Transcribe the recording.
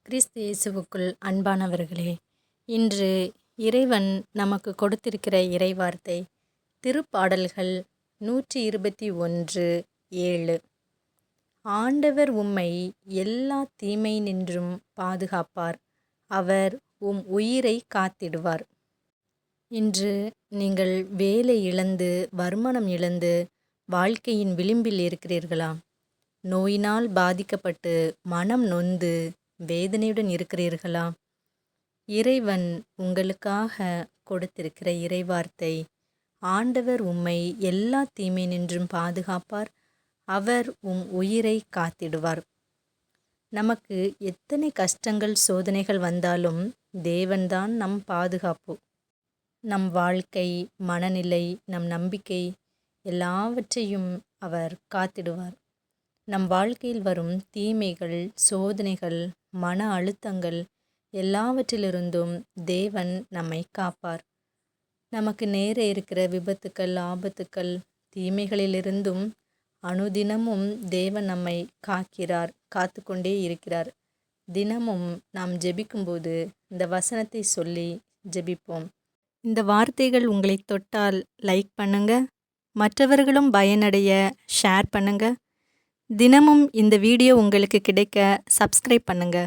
கிறிஸ்து இயேசுவுக்குள் அன்பானவர்களே, இன்று இறைவன் நமக்கு கொடுத்திருக்கிற இறைவார்த்தை திருப்பாடல்கள் 121:7. ஆண்டவர் உம்மை எல்லா தீமையினின்றும் பாதுகாப்பார், அவர் உம் உயிரை காத்திடுவார். இன்று நீங்கள் வேலை இழந்து, வருமானம் இழந்து, வாழ்க்கையின் விளிம்பில் இருக்கிறீர்களா? நோயினால் பாதிக்கப்பட்டு மனம் நொந்து வேதனையுடன் இருக்கிறீர்களா? இறைவன் உங்களுக்காக கொடுத்திருக்கிற இறைவார்த்தை, ஆண்டவர் உம்மை எல்லா தீமையினின்றும் பாதுகாப்பார், அவர் உம் உயிரை காத்திடுவார். நமக்கு எத்தனை கஷ்டங்கள் சோதனைகள் வந்தாலும் தேவன்தான் நம் பாதுகாப்பு. நம் வாழ்க்கை, மனநிலை, நம் நம்பிக்கை எல்லாவற்றையும் அவர் காத்திடுவார். நம் வாழ்க்கையில் வரும் தீமைகள், சோதனைகள், மன அழுத்தங்கள் எல்லாவற்றிலிருந்தும் தேவன் நம்மை காப்பார். நமக்கு நேர இருக்கிற விபத்துக்கள், ஆபத்துக்கள், தீமைகளிலிருந்தும் அனுதினமும் தேவன் நம்மை காக்கிறார், காத்து கொண்டே இருக்கிறார். தினமும் நாம் ஜெபிக்கும்போது இந்த வசனத்தை சொல்லி ஜெபிப்போம். இந்த வார்த்தைகள் உங்களை தொட்டால் லைக் பண்ணுங்க, மற்றவர்களும் பயனடைய ஷேர் பண்ணுங்க. தினமும் இந்த வீடியோ உங்களுக்கு கிடைக்க சப்ஸ்கிரைப் பண்ணுங்க.